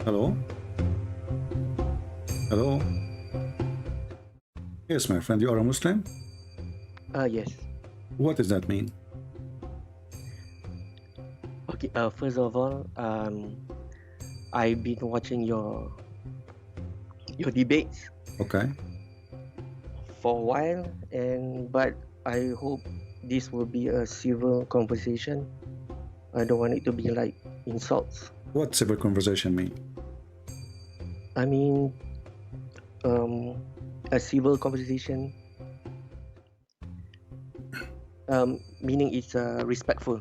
Hello? Hello? Yes, my friend, you are a Muslim? Yes. What does that mean? Okay. First of all, I've been watching your debates Okay. for a while, but I hope this will be a civil conversation. I don't want it to be like insults. What civil conversation mean? I mean, a civil conversation, meaning it's respectful.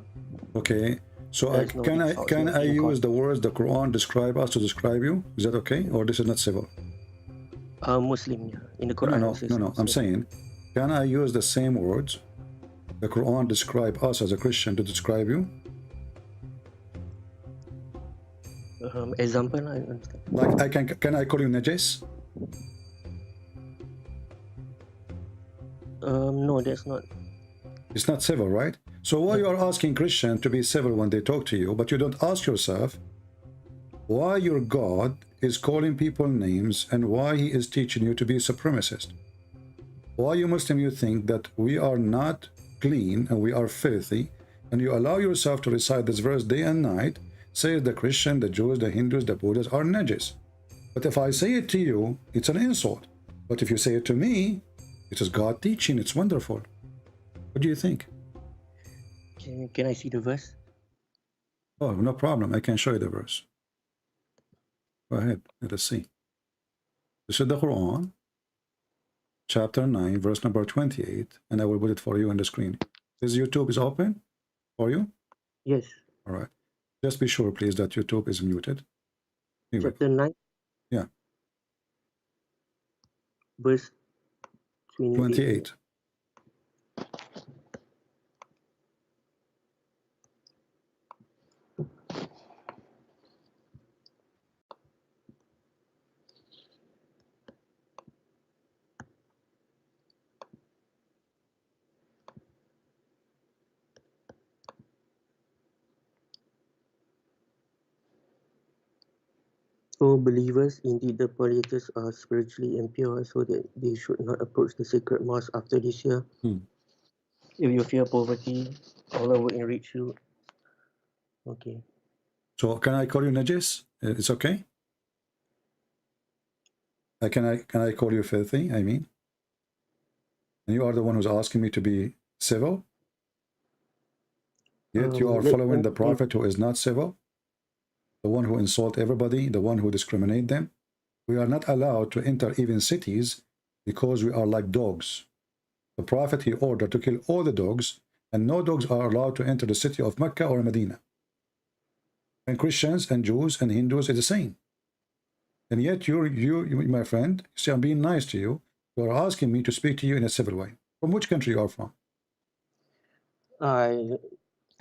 Okay. So There's no can I insults can I in use court. the words the Quran describe us to describe you? Is that okay? Or this is not civil? Muslim, yeah. In the No, no, Quran, it no, says no, no. I'm Muslim. saying, can I use the same words the Quran describe us as a Christian to describe you? Example, I understand. Like can I call you Najis? No, that's not. It's not civil, right? So why you are asking Christian to be civil when they talk to you, but you don't ask yourself why your God is calling people names and why he is teaching you to be a supremacist? Why you Muslim you think that we are not clean and we are filthy, and you allow yourself to recite this verse day and night, say the Christian, the Jews, the Hindus, the Buddhists are najis. But if I say it to you, it's an insult. But if you say it to me, it is God teaching, it's wonderful. What do you think? Can I see the verse? Oh, no problem. I can show you the verse. Go ahead. Let us see. This is the Quran, chapter 9, verse number 28, and I will put it for you on the screen. This YouTube is open for you? Yes. All right. Just be sure, please, that YouTube is muted. Here we go. Chapter 9, Yeah, verse 28. 28. O believers, indeed the polytheists are spiritually impure, so that they should not approach the sacred mosque after this year. If you fear poverty, Allah will enrich you. Okay. So can I call you Najis? It's okay? Can I call you filthy, I mean? And you are the one who's asking me to be civil? Yet you are following the prophet who is not civil? The one who insult everybody, the one who discriminate them? We are not allowed to enter even cities because we are like dogs. The prophet, he ordered to kill all the dogs, and no dogs are allowed to enter the city of Mecca or Medina. And Christians and Jews and Hindus is the same. And yet you, my friend, see, I'm being nice to you. You are asking me to speak to you in a civil way. From which country you are from? I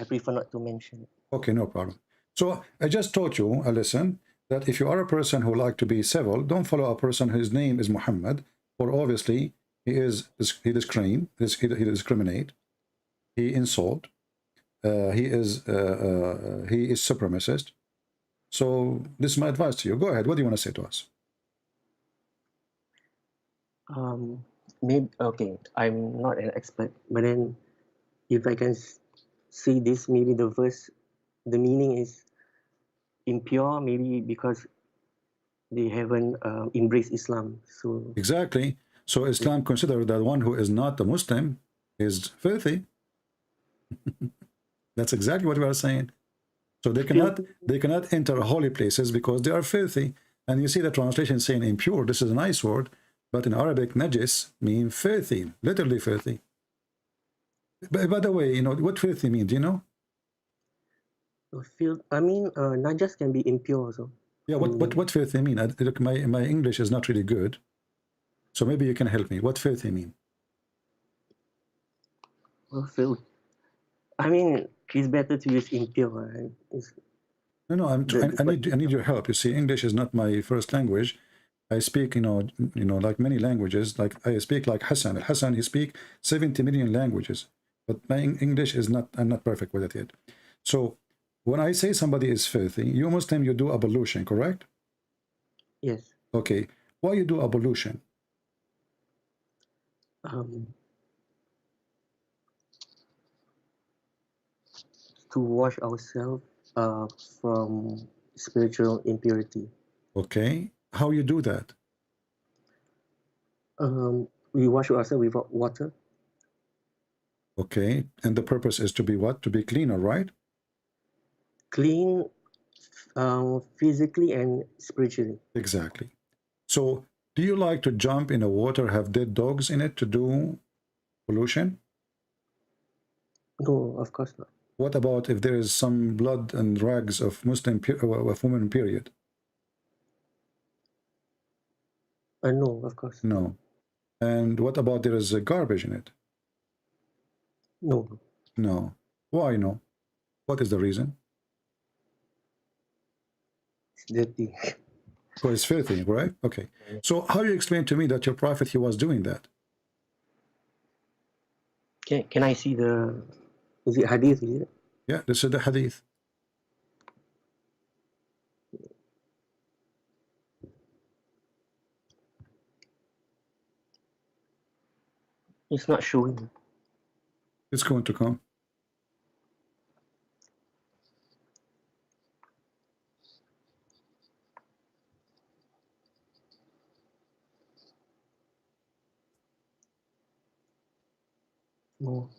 prefer not to mention. Okay, no problem. So I just taught you a lesson that if you are a person who like to be civil, don't follow a person whose name is Muhammad, or obviously he discriminate, he insult, he is supremacist. So this is my advice to you. Go ahead. What do you want to say to us? Maybe okay. I'm not an expert, but then if I can see this, maybe the verse, the meaning is impure, maybe because they haven't embraced Islam. So exactly. So Islam considers that one who is not a Muslim is filthy. That's exactly what we are saying. So they cannot enter holy places because they are filthy. And you see the translation saying impure. This is a nice word, but in Arabic, najis means filthy, literally filthy. By the way, you know what filthy means? Do you know? I mean, najas can be impure also. Yeah. What filthy mean? Look, my English is not really good, so maybe you can help me. What filthy mean? Well, filth. I mean, it's better to use impure, right? No, I need your help. You see, English is not my first language. I speak, like many languages. Like I speak like Hassan. Hassan, he speak 70 million languages, but my English is not. I'm not perfect with it yet. So when I say somebody is filthy, you Muslim, you do ablution, correct? Yes. Okay. Why you do ablution? Um, to wash ourselves from spiritual impurity. Okay. How you do that? We wash ourselves with water. Okay. And the purpose is to be what? To be cleaner, right? Clean physically and spiritually. Exactly. So do you like to jump in the water, have dead dogs in it to do pollution? No, of course not. What about if there is some blood and rags of of women period? No, of course. No. And what about there is a garbage in it? No. No. Why no? What is the reason? It's dirty. Because it's filthy, right? Okay. So how you explain to me that your prophet, he was doing that? Can I see the, is it Hadith, is it? Yeah, this is the hadith. It's not showing. It's going to come. No.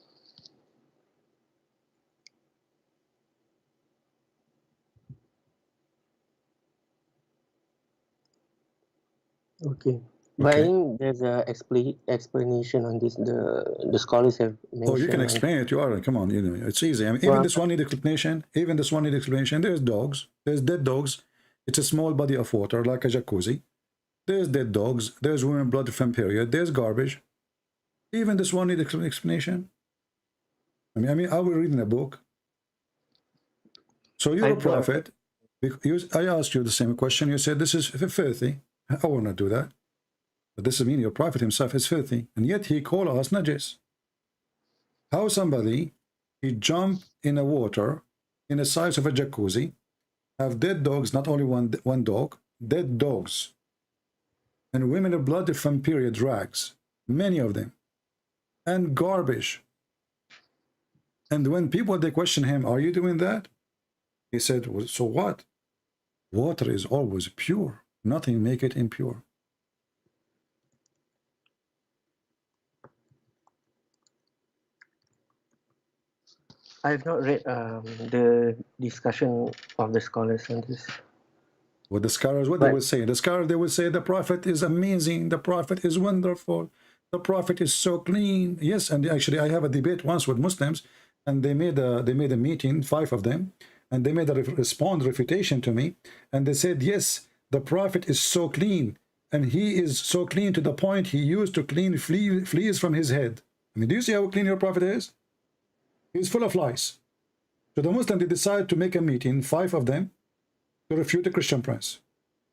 Okay. But I Okay. think there's a explanation on this. The scholars have Oh, you can mentioned on. explain it. You are, come on, you know, it's easy. I mean, even Well, this one need explanation. Even this one need explanation. There's dogs. There's dead dogs. It's a small body of water, like a jacuzzi. There's dead dogs. There's women blood from period. There's garbage. Even this one need explanation. I mean, I will read in a book. So you're a I've got. prophet. I asked you the same question. You said this is filthy. I will not do that. But this is mean your prophet himself is filthy, and yet he called us najis. How somebody he jump in the water in the size of a jacuzzi, have dead dogs, not only one dog, dead dogs, and women of blood from period rags, many of them, and garbage. And when people they question him, are you doing that? He said, well, so what? Water is always pure. Nothing make it impure. I've not read the discussion of the scholars on this. What the scholars, what they But will say? The scholars, they will say the prophet is amazing. The prophet is wonderful. The prophet is so clean. Yes, and actually, I have a debate once with Muslims, and they made a meeting, 5 of them, and they made a refutation to me, and they said, yes, the prophet is so clean, and he is so clean to the point he used to clean fleas from his head. I mean, do you see how clean your prophet is? He's full of lies. So the Muslims, they decided to make a meeting, 5 of them, to refute the Christian prince.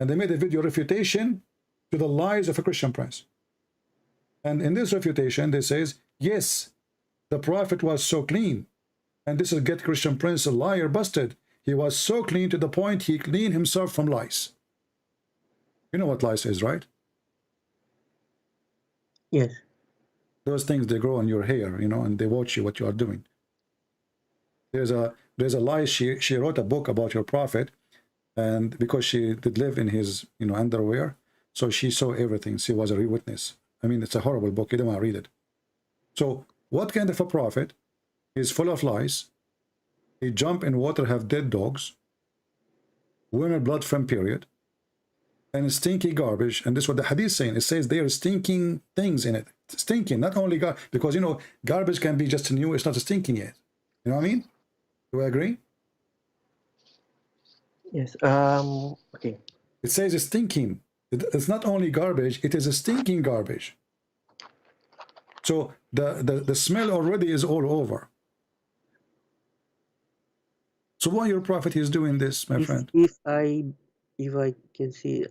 And they made a video refutation to the lies of a Christian prince. And in this refutation, they says, yes, the prophet was so clean. And this is get Christian prince a liar busted. He was so clean to the point he cleaned himself from lies. You know what lies is, right? yes, Those things, they grow on your hair, you know, and they watch you, what you are doing. There's a lie, she wrote a book about your prophet, and because she did live in his, you know, underwear, so she saw everything. She was a witness. I mean, it's a horrible book. You don't want to read it. So what kind of a prophet is full of lies? He jump in water, have dead dogs, women blood from period, and stinky garbage. And this is what the hadith saying. It says there are stinking things in it. Stinking, not only because, you know, garbage can be just new. It's not stinking yet. You know what I mean? Do I agree? yes. Okay. It says it's stinking. It's not only garbage, it is a stinking garbage. So the smell already is all over. So why your prophet is doing this, my friend? If I can see,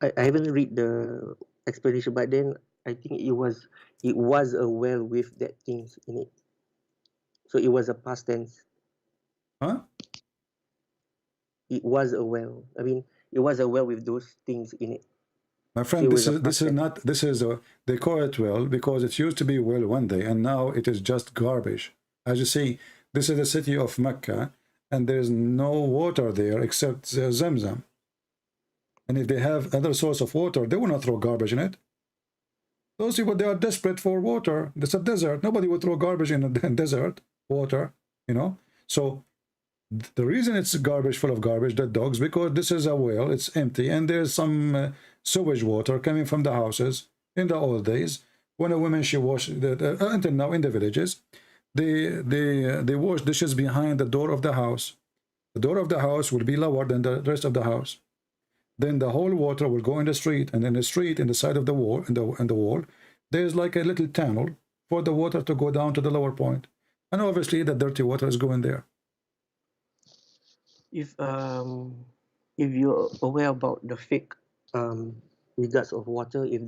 I haven't read the explanation, but then I think it was a well with that things in it. So it was a past tense. Huh? It was a well. I mean, it was a well with those things in it. My So friend, it this was a is this is process. not this is a, they call it well because it used to be well one day and now it is just garbage. As you see, this is the city of Mecca and there is no water there except Zamzam. And if they have other source of water, they will not throw garbage in it. Those people, they are desperate for water. It's a desert. Nobody would throw garbage in a desert water, you know. So the reason it's garbage, full of garbage, dead dogs, because this is a well, it's empty, and there's some sewage water coming from the houses. In the old days, when a woman she washed, until now in the villages, they wash dishes behind the door of the house. The door of the house will be lower than the rest of the house. Then the whole water will go in the street, and in the street, in the side of the wall, in the wall, there's like a little tunnel for the water to go down to the lower point, and obviously the dirty water is going there. If you're aware about the fake regards of water, if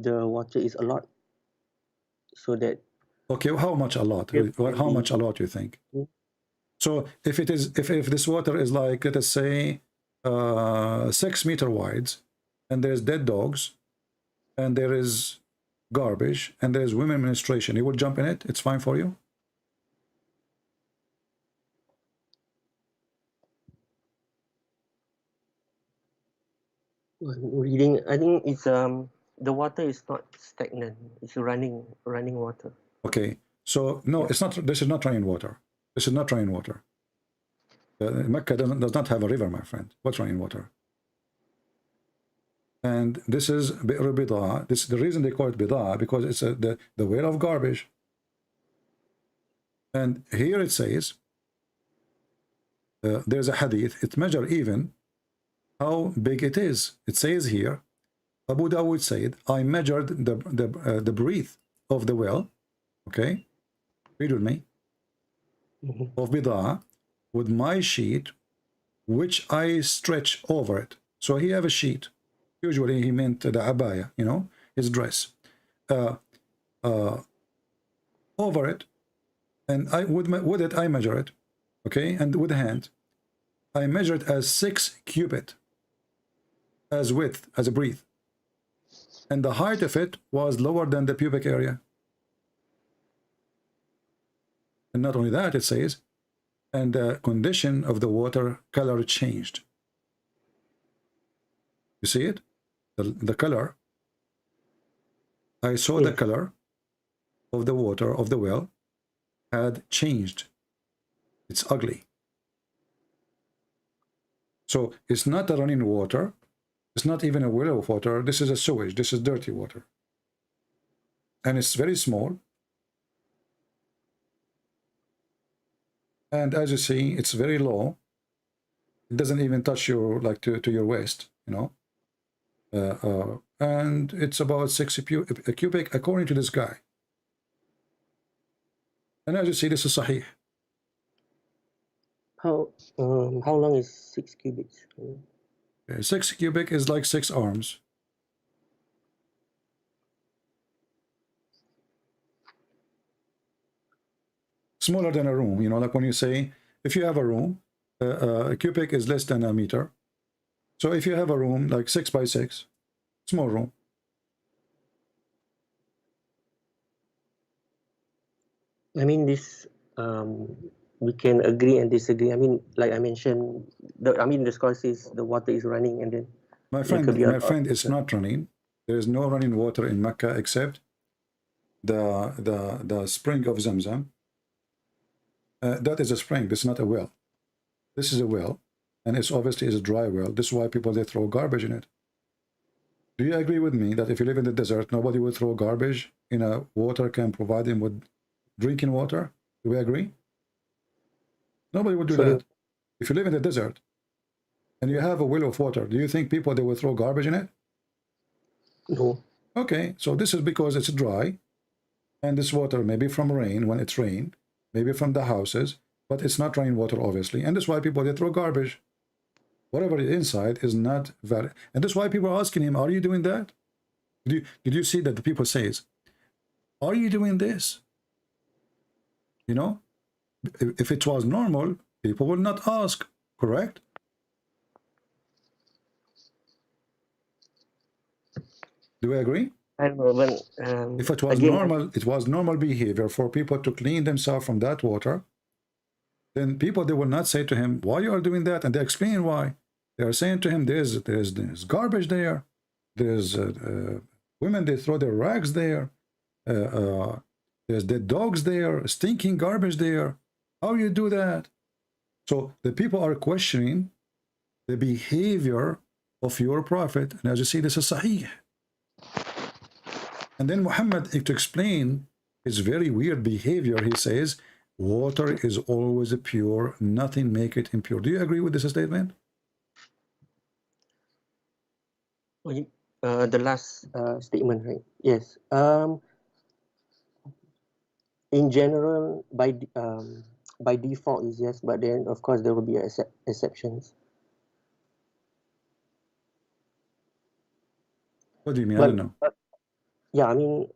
the water is a lot, so that Okay, how much a lot? it Well, can how be. much a lot you think? So if it is, if this water is like, let us say, 6 meter wide, and there's dead dogs, and there is garbage, and there's women menstruation, you would jump in it? It's fine for you? Reading, I think it's the water is not stagnant. It's running water. Okay, so no, Yeah. it's not. This is not running water. This is not running water. Mecca does not have a river, my friend. What's running water? And this is Bi'r Bida. This the reason they call it Bida because it's the well of garbage. And here it says there's a hadith. It measures even how big it is. It says here, Abu Dawud said, I measured the breadth of the well. Okay, read with me. Of Bida with my sheet, which I stretch over it. So he have a sheet. Usually he meant the abaya, you know, his dress. Over it, and I with it I measure it, okay, and with the hand I measure it as 6 cubit as width, as a breadth, and the height of it was lower than the pubic area. And not only that, it says, and the condition of the water color changed. You see it? The color. I saw the color of the water of the well had changed. It's ugly. So it's not a running water. It's not even a well of water. This is a sewage. This is dirty water. And it's very small. And as you see, it's very low. It doesn't even touch your, like, to your waist, you know. And it's about 6 cubic according to this guy. And as you see, this is sahih. How long is 6 cubits? 6 cubic is like 6 arms. Smaller than a room, you know, like when you say, if you have a room, a cubic is less than a meter. So if you have a room like 6 by 6, small room. I mean, this we can agree and disagree. I mean, like I mentioned, the scholar says the water is running, and then My there could be friend, it's not running. There is no running water in Mecca except the spring of Zamzam. That is a spring. This is not a well. This is a well, and it's obviously is a dry well. This is why people, they throw garbage in it. Do you agree with me that if you live in the desert, nobody would throw garbage in a water can provide them with drinking water? Do we agree? Nobody would do that. If you live in the desert and you have a well of water, do you think people, they will throw garbage in it? No. Okay, so this is because it's dry, and this water maybe from rain, when it's rain, maybe from the houses, but it's not rain water, obviously. And that's why people, they throw garbage. Whatever is inside is not valid. And that's why people are asking him, are you doing that? Did you see that the people says, are you doing this? You know, if it was normal, people would not ask, correct? Do we agree? I don't know, but If it was again, normal, it was normal behavior for people to clean themselves from that water, then people, they will not say to him, why you are doing that? And they explain why. They are saying to him, there's garbage there. There's women, they throw their rags there. There's dead dogs there, stinking garbage there. How you do that? So the people are questioning the behavior of your prophet. And as you see, this is sahih. And then Muhammad, to explain his very weird behavior, he says, water is always pure, nothing make it impure. Do you agree with this statement? the last statement, right? Yes. In general, by default is yes, but then of course there will be exceptions. What do you mean? I don't know. Yeah, I mean,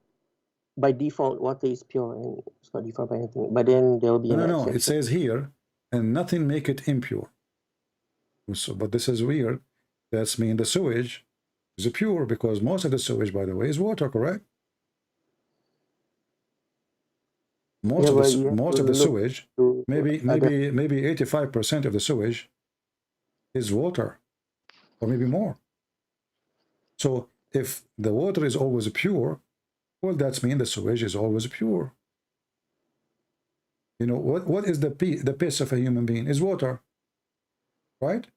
by default, water is pure and it's not defined by anything. But then there will be No, an no, exception. it says here, and nothing make it impure. So, but this is weird. That's mean the sewage is pure, because most of the sewage, by the way, is water, correct? Most of the sewage, maybe 85% of the sewage is water, or maybe more. So if the water is always pure, well, that's mean the sewage is always pure. You know, what is the piss of a human being? Is water, right?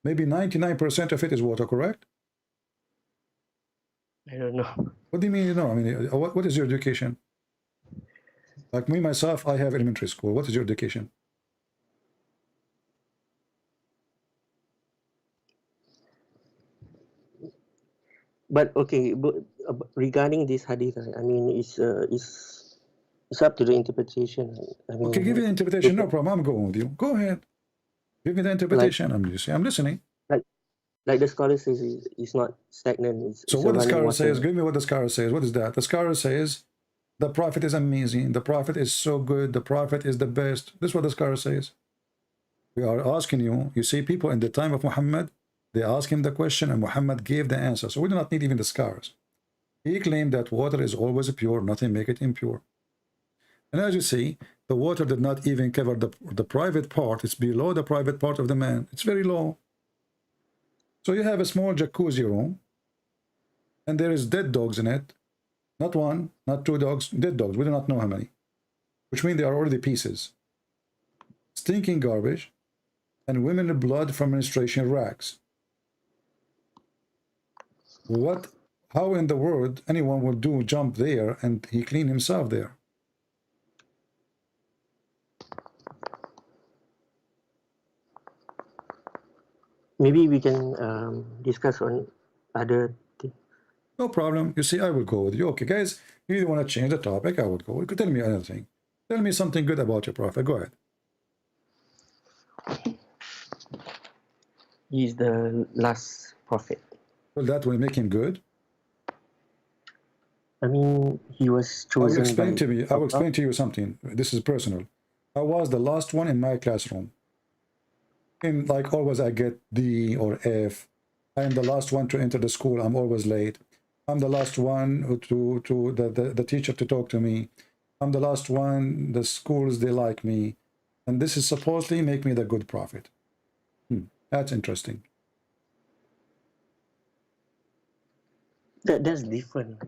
Maybe 99% of it is water, correct? I don't know. What do you mean, you know? I mean, what is your education? Like me, myself, I have elementary school. What is your education? But okay, but regarding this hadith, I mean, it's up to the interpretation. I mean, Okay, give me the interpretation. No problem. I'm going with you. Go ahead. Give me the interpretation. Like, I'm listening. Like the scholar says, it's not stagnant. So what the scholar says, give me what the scholar says. What is that? The scholar says, the prophet is amazing. The prophet is so good. The prophet is the best. This is what the scholar says. We are asking you, you see people in the time of Muhammad, they asked him the question and Muhammad gave the answer. So we do not need even the scholars. He claimed that water is always pure, nothing make it impure. And as you see, the water did not even cover the private part. It's below the private part of the man. It's very low. So you have a small jacuzzi room, and there is dead dogs in it. Not one, not two dogs, dead dogs. We do not know how many, which means they are already pieces. Stinking garbage, and women with blood from menstruation rags. What? How in the world anyone would jump there and he clean himself there? Maybe we can discuss on other things. No problem. You see, I will go with you. Okay, guys, if you want to change the topic, I would go. You could tell me another thing. Tell me something good about your prophet. Go ahead. He is the last prophet. Well, that will make him good. I mean, he was chosen. I will explain to you something. This is personal. I was the last one in my classroom. And like always, I get D or F. I am the last one to enter the school. I'm always late. I'm the last one to the teacher to talk to me. I'm the last one. The schools, they like me. And this is supposedly make me the good prophet. That's interesting. That's different.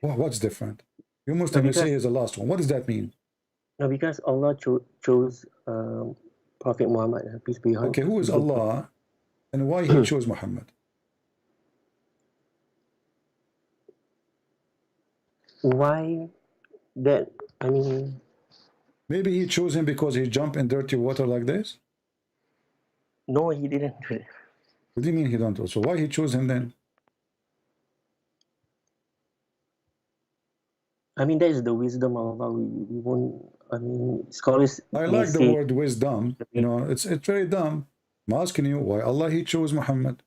Well, what's different? You Muslim, you say he's the last one. What does that mean? No, because Allah chose Prophet Muhammad, peace be upon him. Okay, who is Allah and why he chose Muhammad? Why that? I mean, maybe he chose him because he jumped in dirty water like this? No, he didn't do it. What do you mean he don't? So why he chose him then? I mean, that is the wisdom of Allah. We won't. I mean, scholars. I like the word wisdom. You know, it's very dumb. I'm asking you why Allah he chose Muhammad.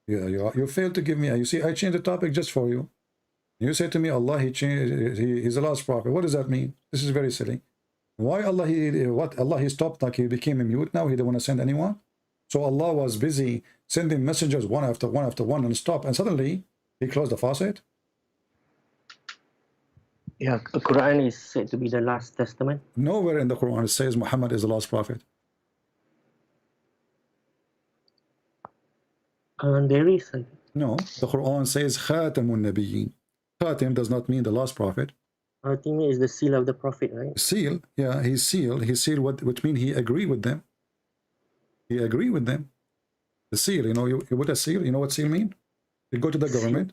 Yeah, you failed to give me. You see, I changed the topic just for you. You say to me, Allah he's the last prophet. What does that mean? This is very silly. Why Allah he stopped, like he became a mute now? He didn't want to send anyone. So Allah was busy sending messengers one after one after one and stop. And suddenly He closed the faucet? Yeah, the Quran is said to be the last testament. Nowhere in the Quran it says Muhammad is the last prophet. There is. No, the Quran says Khatamun Nabiyyin. Khatim does not mean the last prophet. I think is the seal of the prophet, right? Seal, yeah, he's sealed. He sealed what, which means he agreed with them. He agreed with them. The seal, you know, you put a seal. You know what seal mean? You go to the government.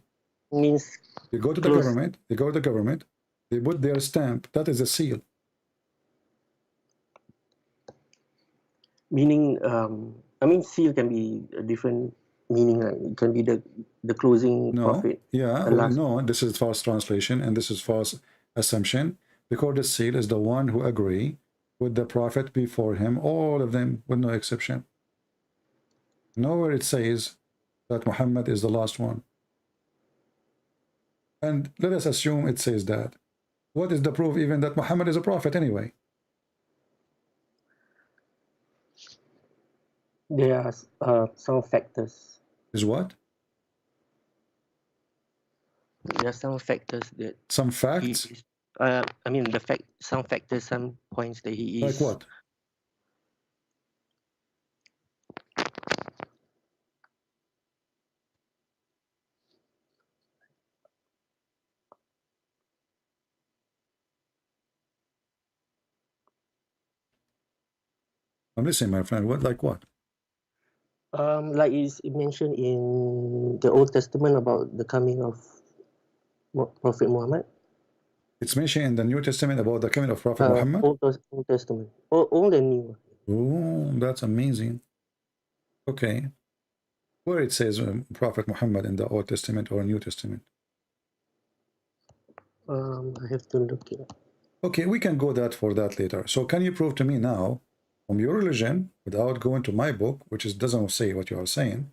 Means You go to the close. government. You go to the government. They put their stamp. That is a seal. Meaning, I mean, seal can be a different meaning, right? It can be the closing No, prophet. yeah, the well, last. no. This is false translation and this is false assumption, because the seal is the one who agree with the prophet before him, all of them, with no exception. Nowhere it says that Muhammad is the last one. And let us assume it says that. What is the proof even that Muhammad is a prophet anyway? There are some factors. Is what? There are some factors that Some he facts? is. I mean, some factors, some points that he Like is. what? I'm listening, my friend. What, like what? Like is mentioned in the Old Testament about the coming of Prophet Muhammad. It's mentioned in the New Testament about the coming of Prophet Muhammad. Old Testament, old and new. Oh, that's amazing. Okay. Where it says Prophet Muhammad in the Old Testament or New Testament? I have to look it up. Okay, we can go that for that later. So can you prove to me now, from your religion, without going to my book, which is doesn't say what you are saying,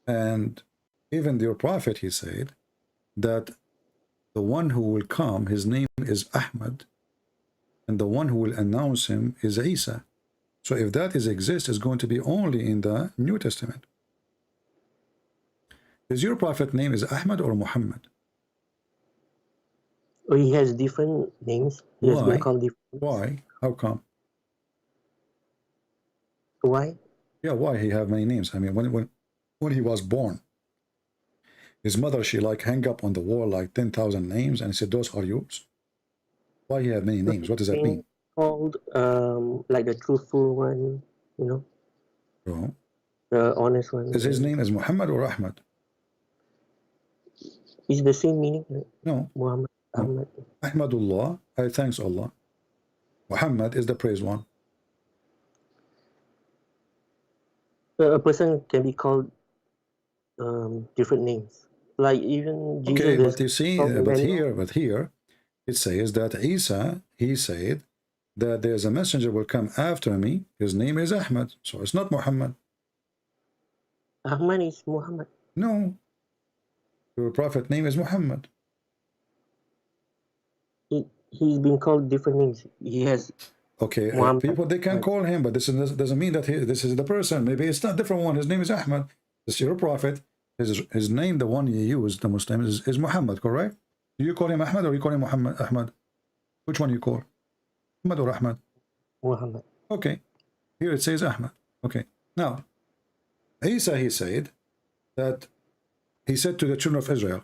and even your prophet, he said, that the one who will come, his name is Ahmad, and the one who will announce him is Isa. So if that is exist, it's going to be only in the New Testament. Is your prophet name is Ahmad or Muhammad? Oh, he has different names. He has been Why? called different. Why? How come? Why? Yeah, why he have many names? I mean, when he was born, his mother, she like hang up on the wall like 10,000 names and said, those are yours. Why he have many names? What does that mean? Called like the truthful one, you know, So, the honest one. is his name is Muhammad or Ahmad? Is the same meaning, right? No. Muhammad, No. Ahmad. Ahmadullah, I thanks Allah. Muhammad is the praised one. A person can be called different names. Like even Jesus. Okay, but you see, Emmanuel. but here, it says that Isa, he said that there's a messenger will come after me. His name is Ahmad. So it's not Muhammad. Ahmad is Muhammad. No. Your prophet name is Muhammad. He's been called different names. He has. Okay, Muhammad. people, they can call him, but this doesn't mean that this is the person. Maybe it's not different one. His name is Ahmad. It's your prophet. His name, the one you use, the Muslim, is Muhammad, correct? Do you call him Ahmad or you call him Muhammad? Ahmad? Which one you call? Ahmad or Ahmad? Muhammad. Okay. Here it says Ahmad. Okay. Now, Isa, he said that he said to the children of Israel,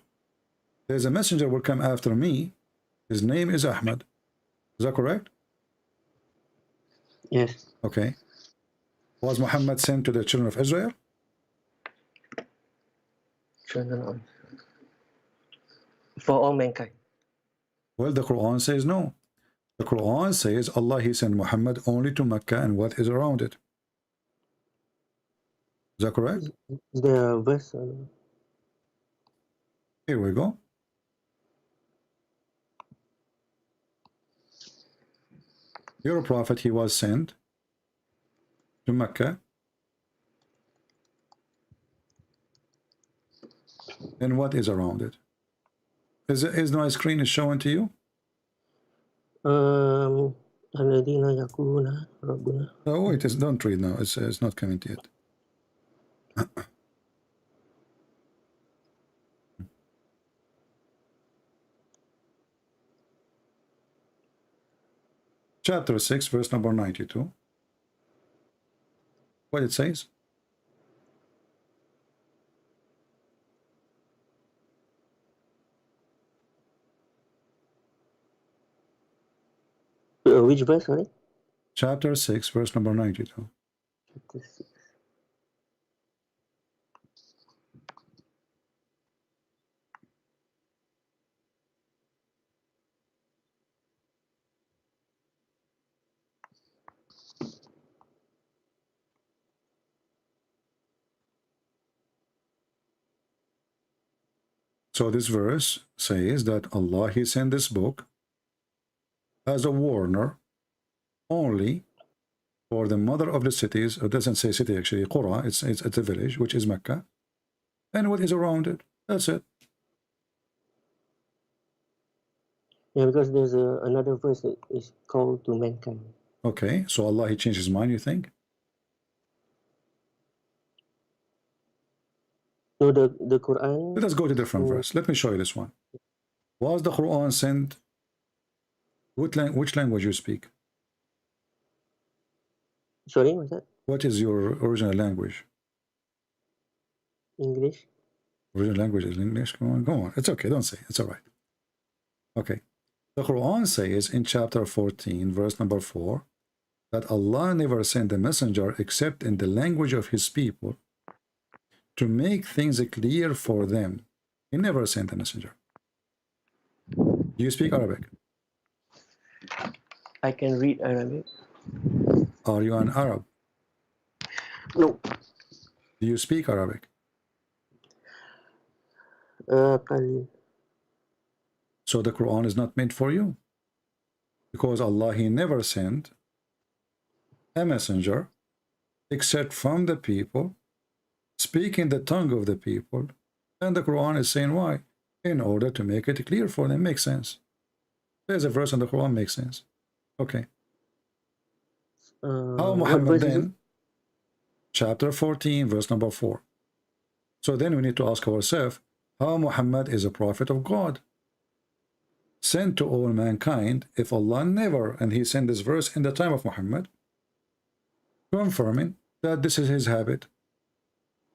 there's a messenger will come after me. His name is Ahmad. Is that correct? Yes. Okay. Was Muhammad sent to the children of Israel? For all mankind. Well, the Quran says no. The Quran says Allah, he sent Muhammad only to Mecca and what is around it. Is that correct? The verse. Here we go. Your prophet, he was sent to Mecca. And what is around it? Is my screen is showing to you? الذين يقولون ربنا. Oh, it is. Don't read now. It's not coming yet. Chapter 6, verse number 92. What it says? Which verse, sorry? Chapter 6, verse number 92. Chapter 6. So this verse says that Allah, he sent this book as a warner only for the mother of the cities. It doesn't say city actually, Qura, it's a village, which is Mecca, and what is around it. That's it. Yeah, because there's another verse that is called to mankind. Okay, so Allah, he changed his mind, you think? No, the Quran. Let us go to a different verse. Let me show you this one. Was the Quran sent? Which language you speak? Sorry, what's that? What is your original language? English. Original language is English. Come on, go on. It's okay. Don't say. It's all right. Okay. The Quran says in chapter 14, verse number 4, that Allah never sent a messenger except in the language of his people to make things clear for them. He never sent a messenger. Do you speak Arabic? I can read Arabic. Are you an Arab? No. Do you speak Arabic? Qalil. So the Quran is not meant for you. Because Allah, he never sent a messenger except from the people, speaking the tongue of the people. And the Quran is saying why? In order to make it clear for them. Makes sense. There's a verse in the Quran, makes sense. Okay. How Muhammad then? Chapter 14, verse number 4. So then we need to ask ourselves, how Muhammad is a prophet of God, sent to all mankind, if Allah never, and he sent this verse in the time of Muhammad, confirming that this is his habit.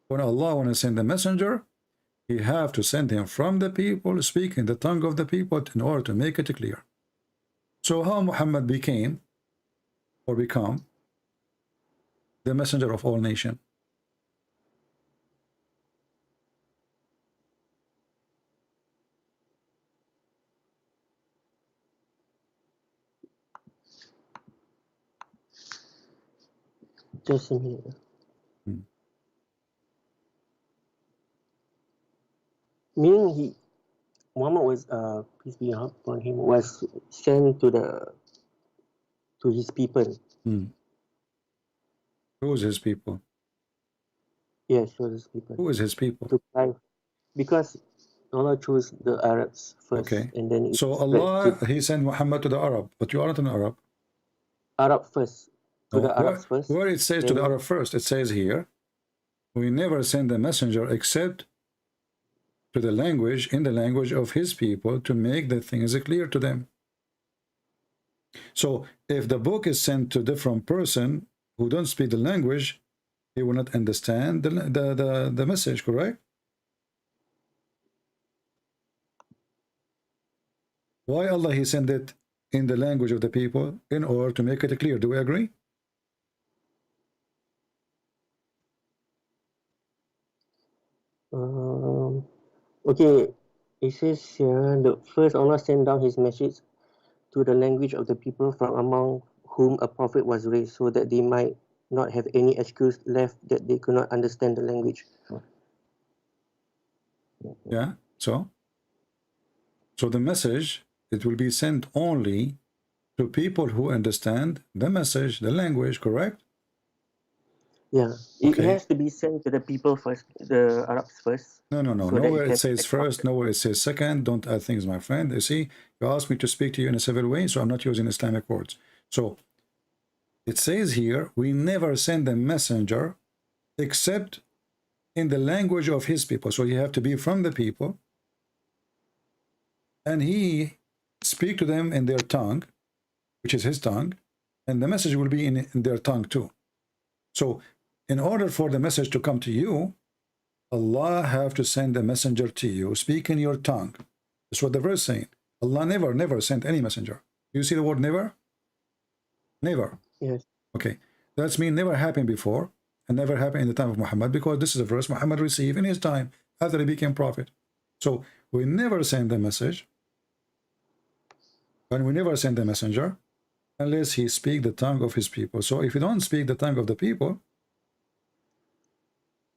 When Allah want to send a messenger, he have to send him from the people, speaking the tongue of the people, in order to make it clear. So how Muhammad became, or become, the messenger of all nations? Just a minute. Meaning Muhammad was, peace be upon him, was sent to his people. Who is his people? Yes, to his people. Who is his people? To life. Because Allah chose the Arabs first. Okay. And then So Allah, he sent Muhammad to the Arab, but you aren't an Arab. Arab first. To No, the Arabs first. where it says to the Arab first, it says here, we never send a messenger except to the language, in the language of his people, to make the things clear to them. So if the book is sent to a different person who don't speak the language, he will not understand the message, correct? Why Allah, he sent it in the language of the people? In order to make it clear. Do we agree? Okay, it says here, the first Allah sent down his message to the language of the people from among whom a prophet was raised, so that they might not have any excuse left that they could not understand the language. Yeah, so the message, it will be sent only to people who understand the message, the language, correct? Yeah, it has to be sent to the people first, the Arabs first. No. So Nowhere it says first, nowhere it says second. Don't add things, my friend. You see, you asked me to speak to you in a civil way, so I'm not using Islamic words. So it says here, we never send a messenger except in the language of his people. So you have to be from the people, and he speak to them in their tongue, which is his tongue, and the message will be in their tongue too. So in order for the message to come to you, Allah have to send a messenger to you, speak in your tongue. That's what the verse saying. Allah never sent any messenger. You see the word never? Never. Yes. Okay. That's mean never happened before and never happened in the time of Muhammad, because this is a verse Muhammad received in his time after he became prophet. So we never send the message, and we never send the messenger unless he speak the tongue of his people. So if you don't speak the tongue of the people,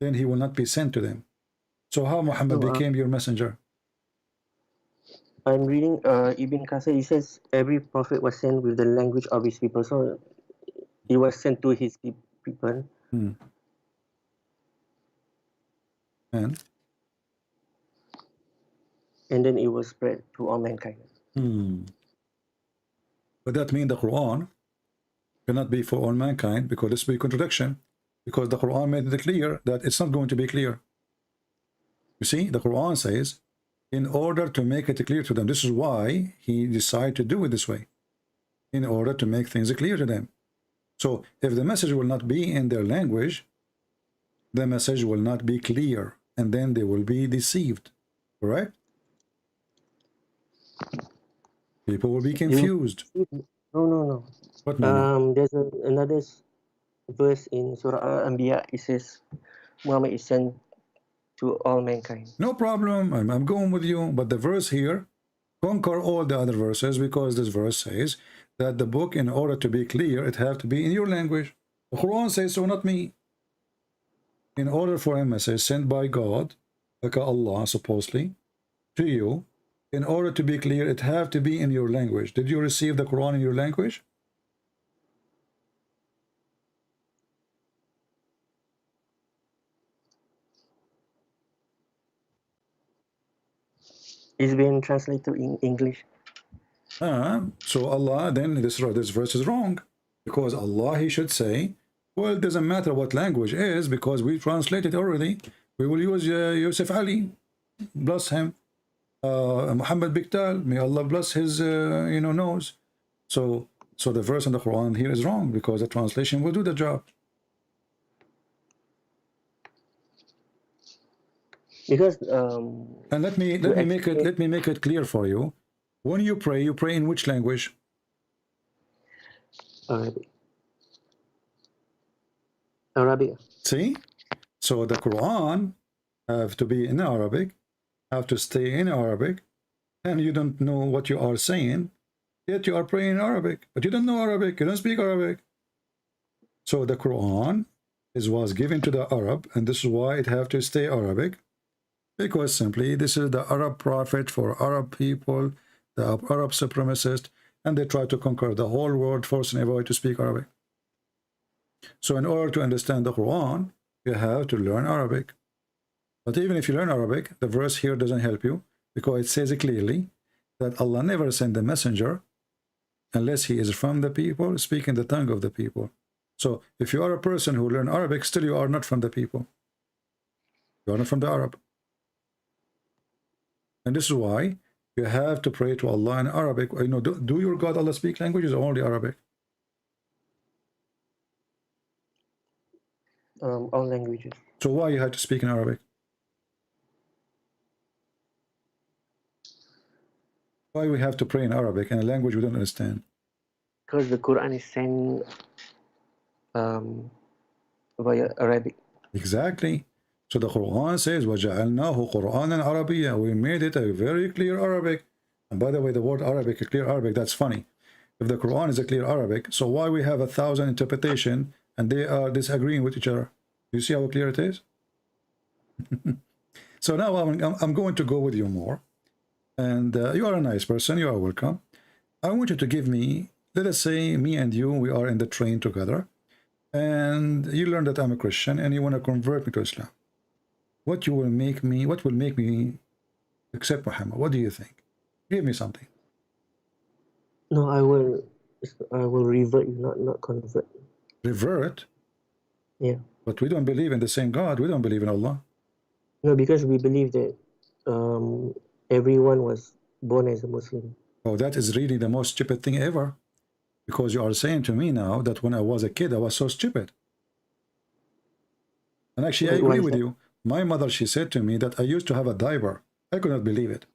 then he will not be sent to them. So how Muhammad became your messenger? I'm reading Ibn Qasir. He says every prophet was sent with the language of his people. So he was sent to his people. And then it was spread to all mankind. But that means the Quran cannot be for all mankind, because this will be contradiction, because the Quran made it clear that it's not going to be clear. You see, the Quran says, in order to make it clear to them, this is why he decided to do it this way, in order to make things clear to them. So if the message will not be in their language, the message will not be clear, and then they will be deceived. Correct? People will be confused. No. What no? There's another verse in Surah Al-Anbiya. It says Muhammad is sent to all mankind. No problem. I'm going with you. But the verse here conquer all the other verses, because this verse says that the book, in order to be clear, it have to be in your language. The Quran says so, not me. In order for a message sent by God, like Allah supposedly, to you, in order to be clear, it have to be in your language. Did you receive the Quran in your language? It's been translated in English. So Allah, then this verse is wrong, because Allah, he should say, well, it doesn't matter what language is, because we translated already. We will use Yusuf Ali, bless him. Muhammad Biktal, may Allah bless his nose. So the verse in the Quran here is wrong, because the translation will do the job. Because and let me make it clear for you. When you pray in which language? Arabic. See? So the Quran have to be in Arabic, have to stay in Arabic, and you don't know what you are saying, yet you are praying in Arabic, but you don't know Arabic, you don't speak Arabic. So the Quran was given to the Arab, and this is why it have to stay Arabic, because simply this is the Arab prophet for Arab people, the Arab supremacist, and they try to conquer the whole world, forcing everybody to speak Arabic. So in order to understand the Quran, you have to learn Arabic. But even if you learn Arabic, the verse here doesn't help you, because it says clearly that Allah never sent a messenger unless he is from the people, speaking the tongue of the people. So if you are a person who learn Arabic, still you are not from the people. You are not from the Arab. And this is why you have to pray to Allah in Arabic. Do your God Allah speak languages or only Arabic? All languages. So why you had to speak in Arabic? Why we have to pray in Arabic, in a language we don't understand? Because the Quran is sent via Arabic. Exactly. So the Quran says, وَجَعَلْنَاهُ قُرْآنًا عَرَبِيًّا. We made it a very clear Arabic. And by the way, the word Arabic, a clear Arabic, that's funny. If the Quran is a clear Arabic, so why we have 1,000 interpretation and they are disagreeing with each other? You see how clear it is? So now I'm going to go with you more. And you are a nice person. You are welcome. I want you to give me, let us say me and you, we are in the train together. And you learn that I'm a Christian and you want to convert me to Islam. What will make me accept Muhammad? What do you think? Give me something. No, I will revert you, not convert. Revert? Yeah. But we don't believe in the same God. We don't believe in Allah. No, because we believe that everyone was born as a Muslim. Oh, that is really the most stupid thing ever. Because you are saying to me now that when I was a kid, I was so stupid. And actually, I Why agree is with that? you. My mother, she said to me that I used to have a diaper. I could not believe it.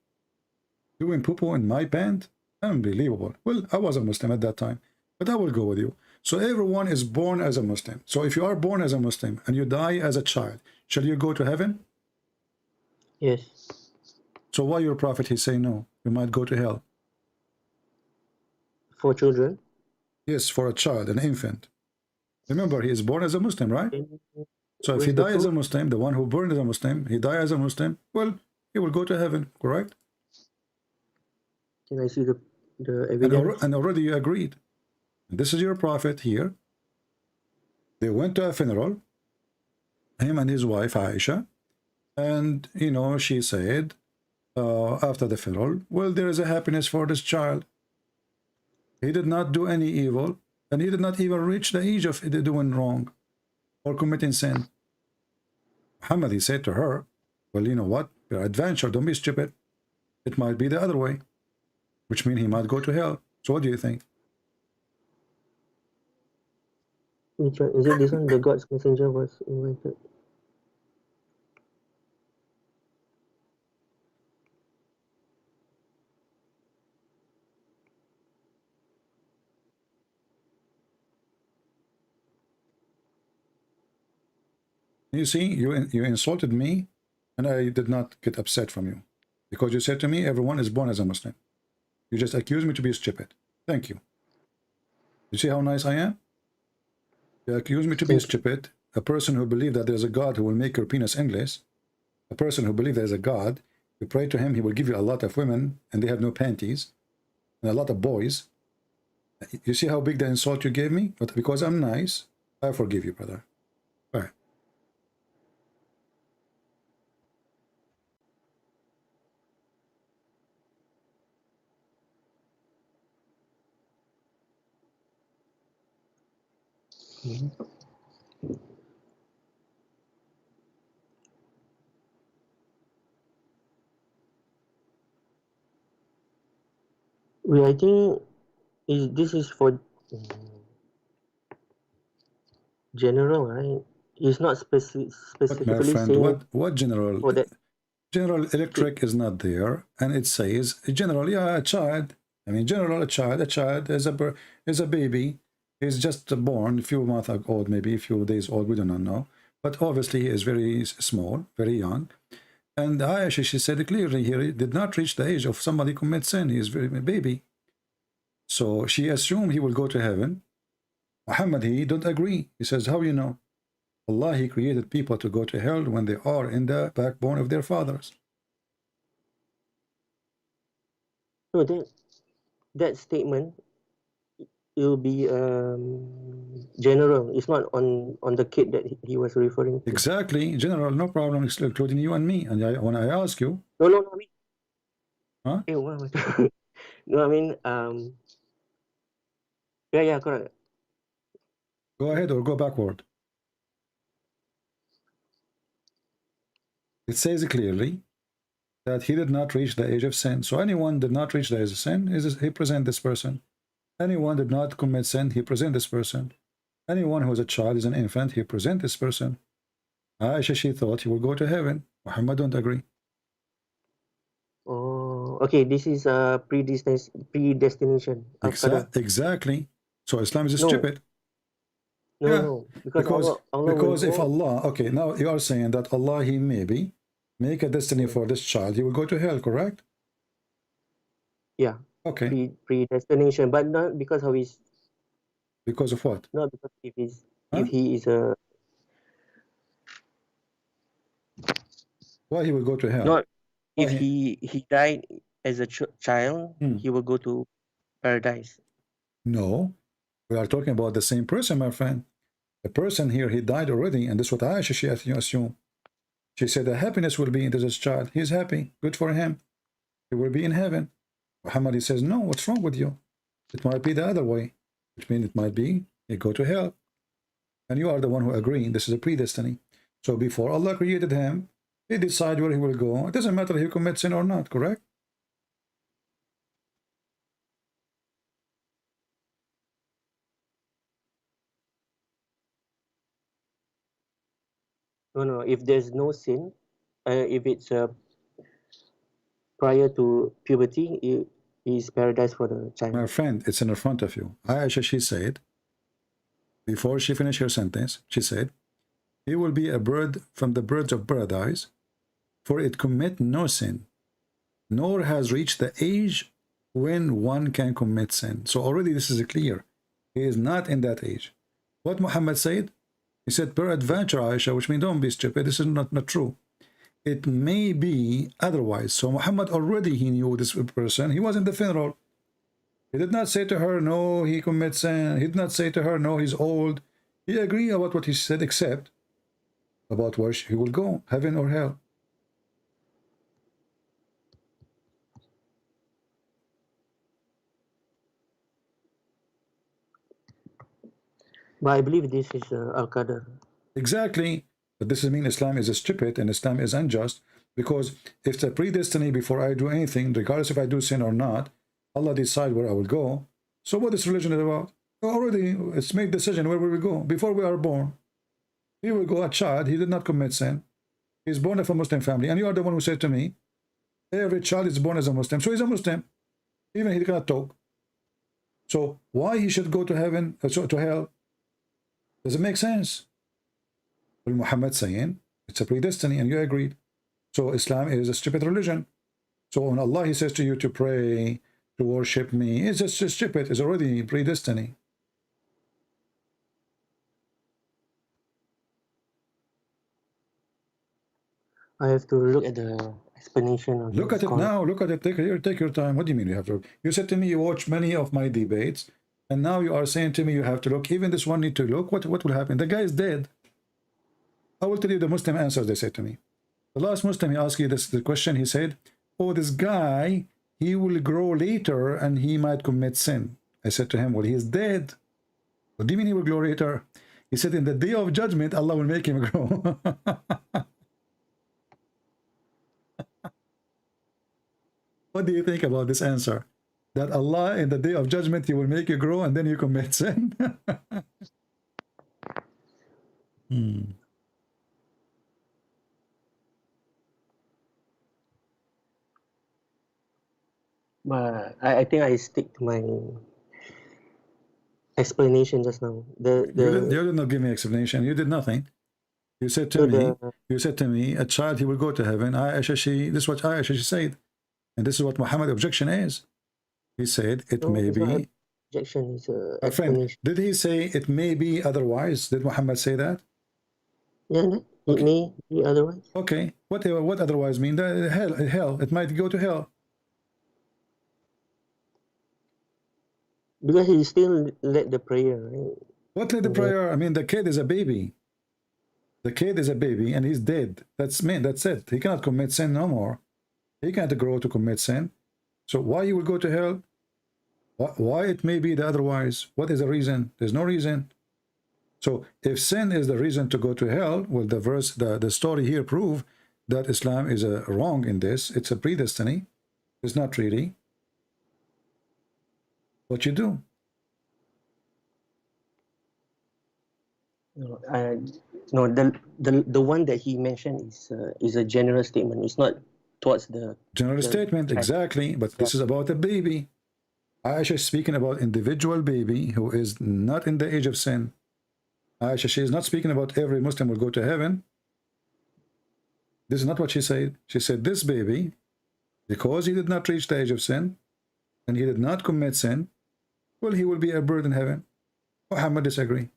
Doing poo-poo in my pant? Unbelievable. Well, I was a Muslim at that time, but I will go with you. So everyone is born as a Muslim. So if you are born as a Muslim and you die as a child, shall you go to heaven? Yes. So why your prophet, he say no, you might go to hell? For children. Yes, for a child, an infant. Remember, he is born as a Muslim, right? Then So if he where's the die as a proof? Muslim, the one who burned as a Muslim, he die as a Muslim, well, he will go to heaven, correct? Can I see the And, evidence? and already you agreed. This is your prophet here. They went to a funeral, him and his wife, Aisha, and, you know, she said, after the funeral, well, there is a happiness for this child. He did not do any evil, and he did not even reach the age of doing wrong or committing sin. Muhammad, he said to her, well, you know what? You're adventure, don't be stupid. It might be the other way, which means he might go to hell. So what do you think? Which one? Is it this one? The God's messenger was invited. You see, you insulted me, and I did not get upset from you. Because you said to me, everyone is born as a Muslim. You just accused me to be stupid. Thank you. You see how nice I am? You accuse me to be Thank you. stupid. A person who believes that there's a God who will make your penis endless. A person who believes there's a God, you pray to him, he will give you a lot of women, and they have no panties, and a lot of boys. You see how big the insult you gave me? But because I'm nice, I forgive you, brother. All right. Mhm. Well, I think this is for general, right? It's not But my specifically friend, saying what general? for that. General Okay. Electric is not there, and it says general, yeah, a child. I mean, general, a child is a baby. He's just born, a few months old, maybe a few days old. We do not know, but obviously he is very small, very young. And Aisha, she said clearly here, he did not reach the age of somebody commit sin. He is very baby. So she assumed he will go to heaven. Muhammad, he don't agree. He says, how you know? Allah, he created people to go to hell when they are in the backbone of their fathers. No, that statement will be general. It's not on the kid that he was referring to. Exactly, general, no problem, including you and me. And when I ask you, No, I mean, huh? what? No, I mean, yeah, correct. Go ahead or go backward. It says clearly that he did not reach the age of sin. So anyone did not reach the age of sin, he present this person. Anyone did not commit sin, he present this person. Anyone who is a child, is an infant, he present this person. Aisha, she thought he will go to heaven. Muhammad don't agree. Oh, okay. This is predestination. Al-Qadar. Exactly. So Islam is No, stupid. Yeah, no. Because Allah will because if know. Allah, okay, now you are saying that Allah, he maybe make a destiny for this child, he will go to hell, correct? Yeah, Okay, predestination, but not because of his. because of what? Not because Huh? if he is a Why he will go to hell? not Why if he? he died as a child, Hmm. he will go to paradise. No, we are talking about the same person, my friend. The person here, he died already, and this is what Aisha, she assume. She said the happiness will be in this child. He's happy, good for him. He will be in heaven. Muhammad, he says, no, what's wrong with you? It might be the other way, which means it might be he go to hell. And you are the one who agreeing this is a predestiny. So before Allah created him, he decide where he will go. It doesn't matter if he commits sin or not, correct? No. If there's no sin, if it's prior to puberty, it is paradise for the child. My friend, it's in front of you. Aisha, she said, before she finished her sentence, she said, he will be a bird from the birds of paradise, for it commit no sin, nor has reached the age when one can commit sin. So already this is clear. He is not in that age. What Muhammad said? He said, peradventure, Aisha, which means don't be stupid. This is not true. It may be otherwise. So Muhammad already, he knew this person. He was in the funeral. He did not say to her, no, he commits sin. He did not say to her, no, he's old. He agreed about what he said, except about where he will go, heaven or hell. But I believe this is Al-Qadr. Exactly. But this doesn't mean Islam is stupid and Islam is unjust, because if it's a predestiny before I do anything, regardless if I do sin or not, Allah decide where I will go. So what is religion about? Already it's made decision where we will go before we are born. He will go a child, he did not commit sin. He's born of a Muslim family, and you are the one who said to me, every child is born as a Muslim, so he's a Muslim. Even he cannot talk. So why he should go to heaven, to hell? Does it make sense? Well, Muhammad saying it's a predestiny, and you agreed. So Islam is a stupid religion. So when Allah, he says to you to pray, to worship me, it's just stupid. It's already predestiny. I have to look at the explanation of Look at it now. Look at it. Take your time. What do you mean you have to look? You said to me you watch many of my debates, and now you are saying to me you have to look. Even this one need to look. What will happen? The guy is dead. I will tell you the Muslim answers they said to me. The last Muslim, he asked you the question. He said, oh, this guy, he will grow later and he might commit sin. I said to him, well, he is dead. What do you mean he will grow later? He said, in the day of judgment, Allah will make him grow. What do you think about this answer? That Allah, in the day of judgment, he will make you grow and then you commit sin? But I think I stick to my explanation just now. You did not give me explanation. You did nothing. You said to me, a child, he will go to heaven. This is what Aisha, she said. And this is what Muhammad's objection is. He said, it may be. Objection is A friend, did he say it may be otherwise? Did Muhammad say that? Yeah, it may be otherwise. Okay. What otherwise mean? Hell. It might go to hell. Because he still led the prayer, right? What led the prayer? I mean, the kid is a baby. The kid is a baby and he's dead. That's it. He cannot commit sin no more. He can't grow to commit sin. So why he will go to hell? Why it may be the otherwise? What is the reason? There's no reason. So if sin is the reason to go to hell, well, the story here prove that Islam is wrong in this. It's a predestiny. It's not really what you do. No, the one that he mentioned is a general statement. It's not towards the general statement, exactly. But this is about a baby. Aisha is speaking about individual baby who is not in the age of sin. Aisha, she is not speaking about every Muslim will go to heaven. This is not what she said. She said this baby, because he did not reach the age of sin and he did not commit sin, well, he will be a bird in heaven. Muhammad disagree.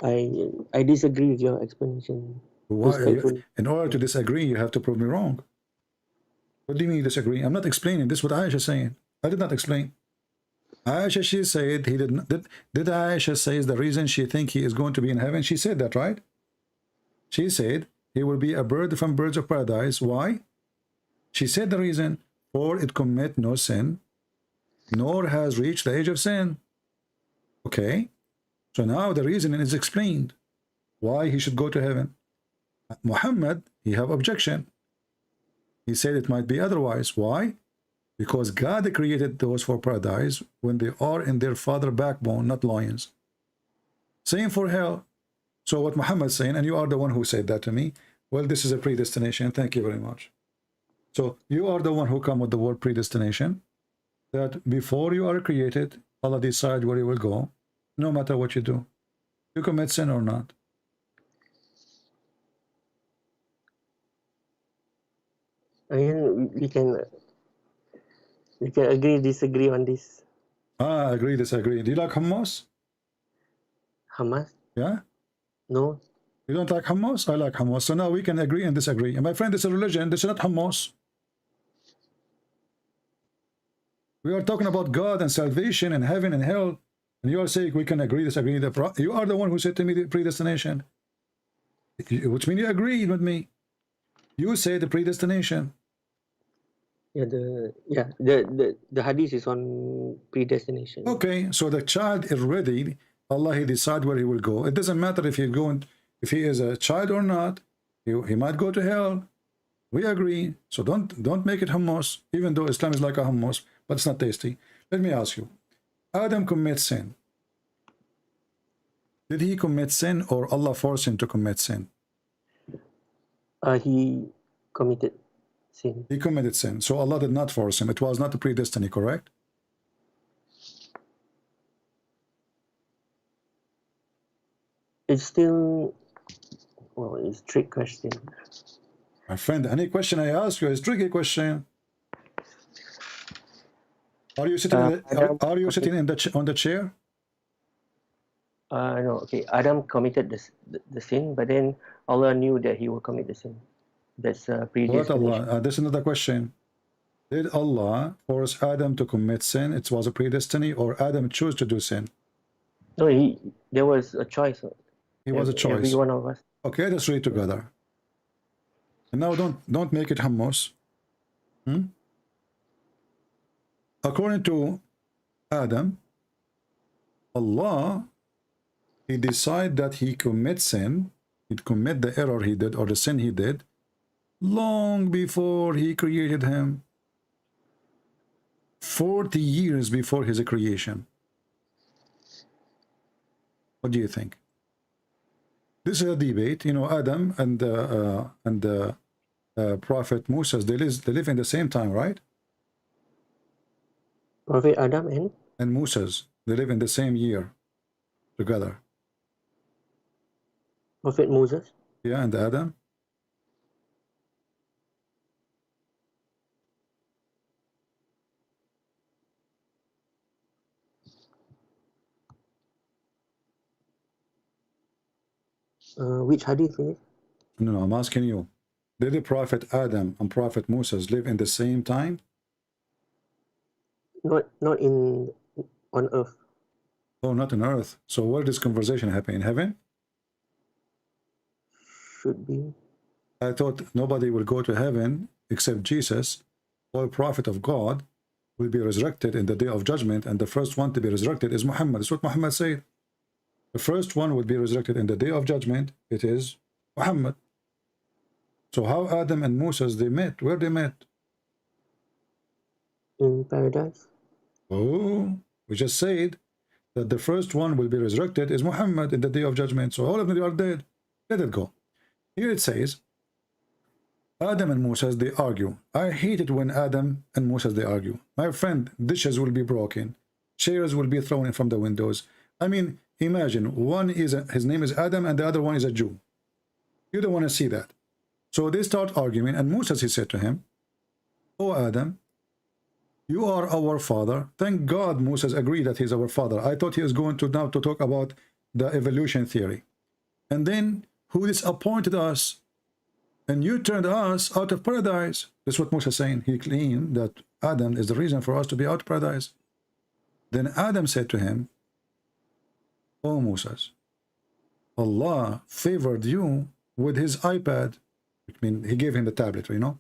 I disagree with your explanation. Why? In order to disagree, you have to prove me wrong. What do you mean you disagree? I'm not explaining. This is what Aisha is saying. I did not explain. Aisha, she said he did not. Did Aisha say the reason she think he is going to be in heaven? She said that, right? She said he will be a bird from birds of paradise. Why? She said the reason, for it commit no sin, nor has reached the age of sin. Okay. So now the reason is explained why he should go to heaven. Muhammad, he have objection. He said it might be otherwise. Why? Because God created those for paradise when they are in their father backbone, not loins. Same for hell. So what Muhammad's saying, and you are the one who said that to me, well, this is a predestination. Thank you very much. So you are the one who come with the word predestination, that before you are created, Allah decides where you will go, no matter what you do. You commit sin or not. I mean, we can agree, disagree on this. Ah, agree, disagree. Do you like hummus? Hamas? Yeah? No. You don't like hummus? I like hummus. So now we can agree and disagree. And my friend, this is a religion. This is not hummus. We are talking about God and salvation and heaven and hell. And you are saying we can agree, disagree. You are the one who said to me the predestination. Which means you agreed with me. You say the predestination. Yeah, the hadith is on predestination. Okay, so the child is ready. Allah, he decide where he will go. It doesn't matter if if he is a child or not. He might go to hell. We agree. So don't make it hummus, even though Islam is like a hummus, but it's not tasty. Let me ask you. Adam commits sin. Did he commit sin or Allah forced him to commit sin? He committed sin. He committed sin. So Allah did not force him. It was not a predestiny, correct? It's still, well, it's a trick question. My friend, any question I ask you is a tricky question. Are you sitting? Are you sitting in on the chair? No. Okay, Adam committed the sin, but then Allah knew that he will commit the sin. That's What predestination. Allah? This is another question. Did Allah force Adam to commit sin? It was a predestiny, or Adam chose to do sin? No, there was a choice. It was a choice. Every one of us. Okay, let's read together. And now don't make it hummus. According to Adam, Allah, he decided that he commit sin, he'd commit the error he did or the sin he did long before he created him. 40 years before his creation. What do you think? This is a debate. You know, Adam and Prophet Moses, they live in the same time, right? Prophet Adam and Moses, they live in the same year together. Prophet Moses? Yeah, and Adam. Which hadith is it? No, I'm asking you. Did the Prophet Adam and Prophet Moses live in the same time? Not on earth. Oh, not on earth. So where does conversation happen? In heaven? Should be. I thought nobody will go to heaven except Jesus, or prophet of God, will be resurrected in the day of judgment, and the first one to be resurrected is Muhammad. That's what Muhammad said. The first one will be resurrected in the day of judgment. It is Muhammad. So how Adam and Moses, they met? Where they met? In paradise. Oh, we just said that the first one will be resurrected is Muhammad in the day of judgment. So all of them are dead. Let it go. Here it says, Adam and Moses, they argue. I hate it when Adam and Moses, they argue. My friend, dishes will be broken. Chairs will be thrown in from the windows. I mean, imagine, one is his name is Adam and the other one is a Jew. You don't want to see that. So they start arguing, and Moses, he said to him, Oh Adam, you are our father. Thank God Moses agreed that he's our father. I thought he was going to now to talk about the evolution theory. And then, who disappointed us? And you turned us out of paradise. That's what Moses is saying. He claimed that Adam is the reason for us to be out of paradise. Then Adam said to him, Oh Moses, Allah favored you with his iPad. I mean, he gave him the tablet, you know.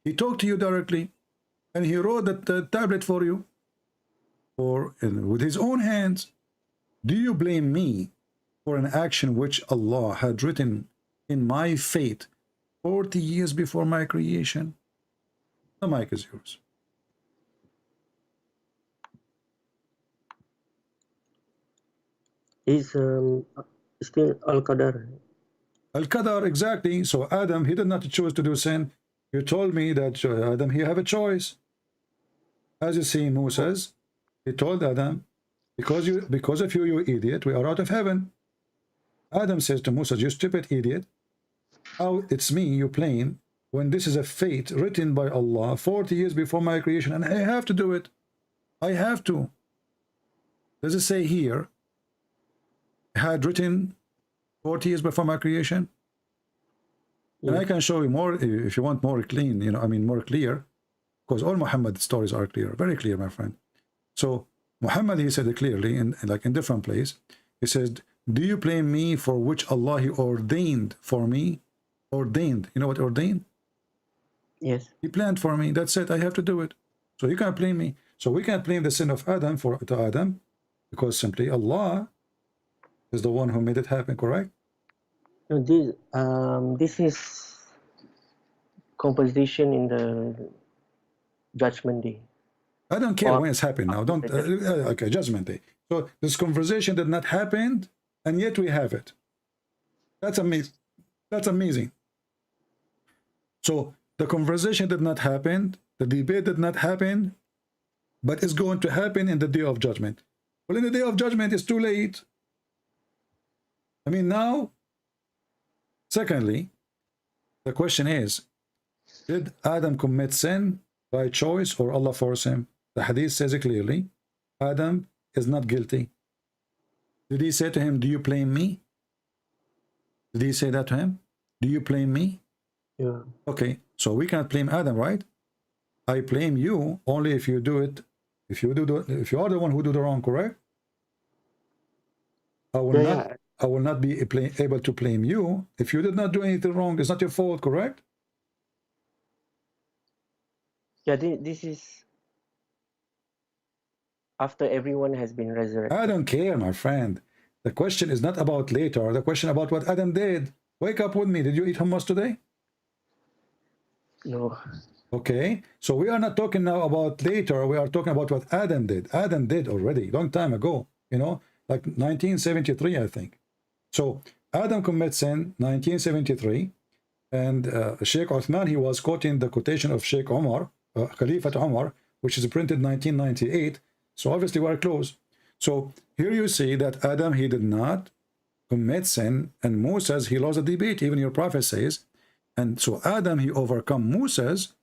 He talked to you directly, and he wrote the tablet for you, with his own hands. Do you blame me for an action which Allah had written in my fate 40 years before my creation? The mic is yours. Is still Al-Qadar. Al-Qadar, exactly. So Adam, he did not choose to do sin. You told me that Adam, he have a choice. As you see, Moses, he told Adam, because of you, you idiot, we are out of heaven. Adam says to Moses, you stupid idiot. How it's me you blame when this is a fate written by Allah 40 years before my creation, and I have to do it. I have to. Does it say here, had written 40 years before my creation? And I can show you more if you want more clean, you know, I mean more clear, because all Muhammad stories are clear, very clear, my friend. So Muhammad, he said it clearly in different place. He says, do you blame me for which Allah he ordained for me? Ordained. You know what ordained? Yes. He planned for me. That's it. I have to do it. So you can't blame me. So we can't blame the sin of Adam to Adam, because simply Allah is the one who made it happen, correct? No, this is composition in the Judgment Day. I don't care when it's happened now. Don't okay, Judgment Day. So this conversation did not happen, and yet we have it. That's amazing. That's amazing. So the conversation did not happen, the debate did not happen, but it's going to happen in the day of judgment. Well, in the day of judgment, it's too late. I mean, now, secondly, the question is, did Adam commit sin by choice or Allah forced him? The Hadith says it clearly. Adam is not guilty. Did he say to him, do you blame me? Did he say that to him? Do you blame me? Yeah. Okay, so we cannot blame Adam, right? I blame you only if you do it, if you are the one who do the wrong, correct? I will not be able to blame you if you did not do anything wrong. It's not your fault, correct? Yeah, this is after everyone has been resurrected. I don't care, my friend. The question is not about later. The question about what Adam did. Wake up with me. Did you eat hummus today? No. Okay, so we are not talking now about later. We are talking about what Adam did. Adam did already, long time ago, you know, like 1973, I think. So Adam commits sin 1973, and Sheikh Uthman, he was quoting the quotation of Sheikh Umar, Khalifat Umar, which is printed 1998. So obviously we're close. So here you see that Adam, he did not commit sin, and Moses, he lost a debate, even your prophet says. And so Adam, he overcome Moses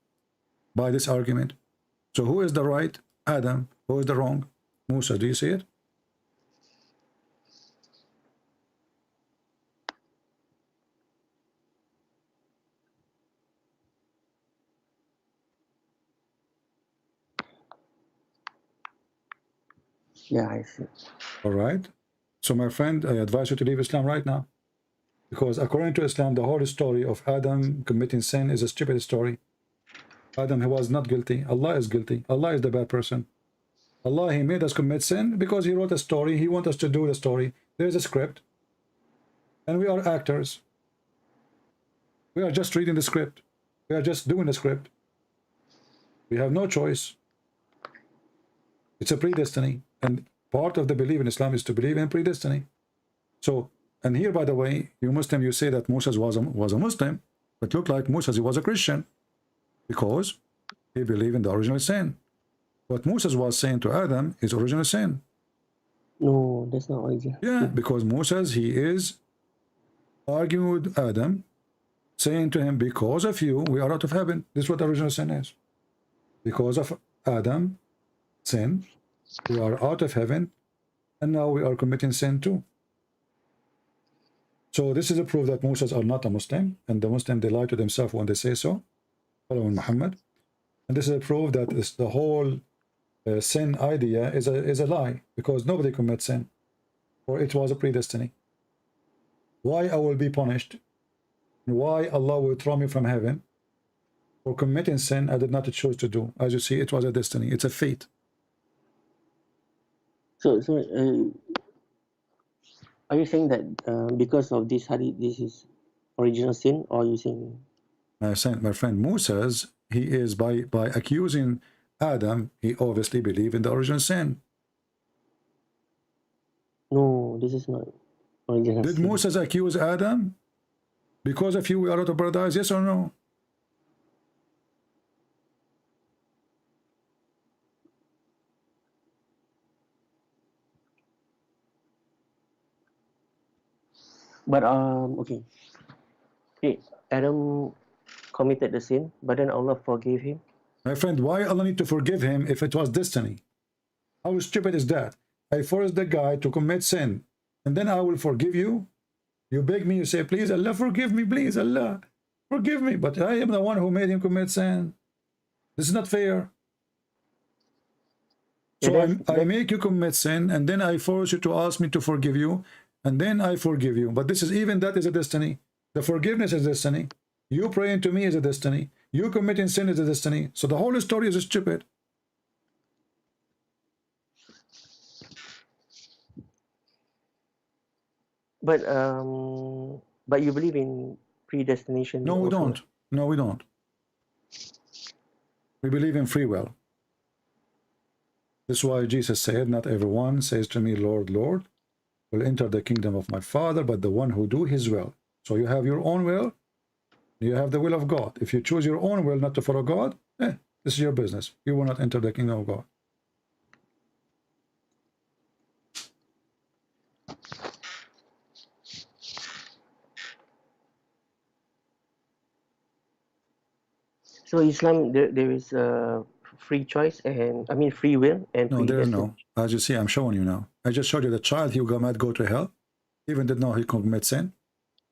by this argument. So who is the right? Adam. Who is the wrong? Musa. Do you see it? Yeah, I see. All right. So my friend, I advise you to leave Islam right now. Because according to Islam, the whole story of Adam committing sin is a stupid story. Adam, he was not guilty. Allah is guilty. Allah is the bad person. Allah, he made us commit sin because he wrote a story. He wants us to do the story. There's a script. And we are actors. We are just reading the script. We are just doing the script. We have no choice. It's a predestiny. And part of the belief in Islam is to believe in predestiny. So, and here, by the way, you Muslim, you say that Moses was a Muslim, but look like Moses, he was a Christian because he believed in the original sin. What Moses was saying to Adam is original sin. No, that's not original. Yeah, because Moses, he is arguing with Adam, saying to him, because of you, we are out of heaven. This is what original sin is. Because of Adam, sin, we are out of heaven, and now we are committing sin too. So this is a proof that Muslims are not a Muslim, and the Muslim, they lie to themselves when they say so, following Muhammad. And this is a proof that the whole sin idea is a lie, because nobody commits sin, or it was a predestiny. Why I will be punished? Why Allah will throw me from heaven for committing sin I did not choose to do? As you see, it was a destiny. It's a fate. So are you saying that because of this hadith, this is original sin, or are you saying? My friend Moses, he is by accusing Adam, he obviously believed in the original sin. No, this is not original Did sin. Moses accuse Adam? Because of you we are out of paradise, yes or no? But okay. Okay, Adam committed the sin, but then Allah forgave him. My friend, why Allah need to forgive him if it was destiny? How stupid is that? I forced the guy to commit sin, and then I will forgive you? You beg me, you say, please, Allah, forgive me, please, Allah, forgive me. But I am the one who made him commit sin. This is not fair. Yeah, So I make you commit sin, and then I force you to ask me to forgive you, and then I forgive you. But this is, even that is a destiny. The forgiveness is destiny. You praying to me is a destiny. You committing sin is a destiny. So the whole story is stupid. but you believe in predestination? No, we also, don't. No, we don't. We believe in free will. This is why Jesus said, not everyone says to me, Lord, Lord, will enter the kingdom of my Father, but the one who do his will. So you have your own will, you have the will of God. If you choose your own will not to follow God, this is your business. You will not enter the kingdom of God. So Islam, there is free choice, and I mean free will and No, there is predestination. no. As you see, I'm showing you now. I just showed you the child who might go to hell, even did not he commit sin.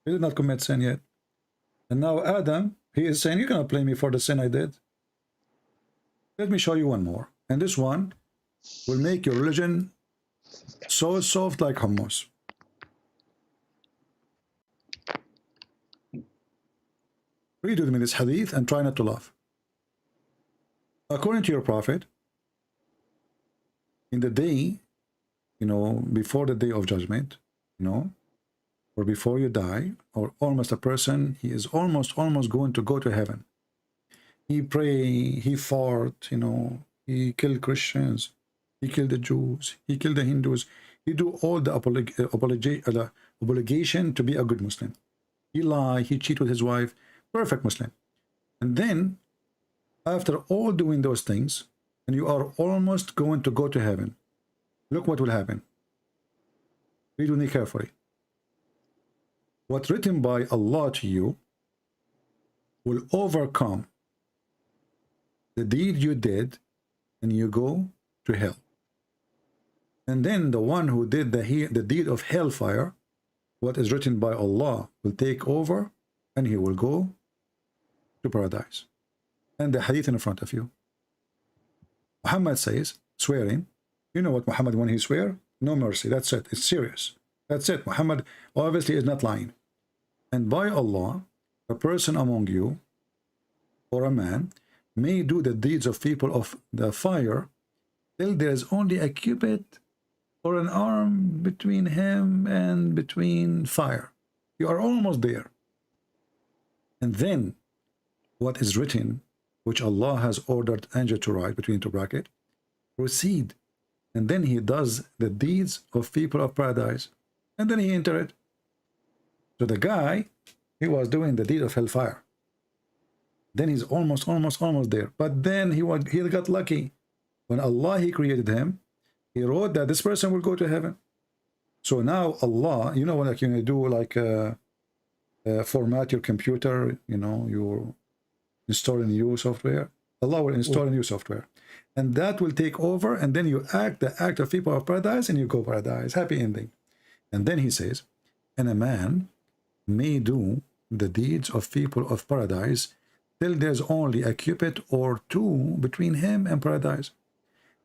He did not commit sin yet. And now Adam, he is saying, you cannot blame me for the sin I did. Let me show you one more. And this one will make your religion so soft like hummus. Read with me this hadith and try not to laugh. According to your prophet, in the day, before the day of judgment, or before you die, or almost a person, he is almost going to go to heaven. He pray, he fought, he killed Christians, he killed the Jews, he killed the Hindus, he do all the obligation to be a good Muslim. He lie, he cheat with his wife, perfect Muslim. And then, after all doing those things, and you are almost going to go to heaven, look what will happen. Read with me carefully. What's written by Allah to you will overcome the deed you did, and you go to hell. And then the one who did the deed of hellfire, what is written by Allah will take over, and he will go to paradise. And the hadith in front of you. Muhammad says, swearing, you know what Muhammad, when he swear, no mercy, that's it, it's serious. That's it. Muhammad obviously is not lying. And by Allah, a person among you, or a man, may do the deeds of people of the fire till there is only a cubit or an arm between him and between fire. You are almost there. And then what is written, which Allah has ordered angel to write between two brackets, proceed. And then he does the deeds of people of paradise. And then he enter it. So the guy, he was doing the deed of hellfire. Then he's almost there. But then he got lucky. When Allah, he created him, he wrote that this person will go to heaven. So now Allah, you know what, like you do, like format your computer, you install a new software. Allah will install a new software. And that will take over, and then you act the act of people of paradise, and you go paradise. Happy ending. And then he says, and a man may do the deeds of people of paradise till there's only a cubit or two between him and paradise.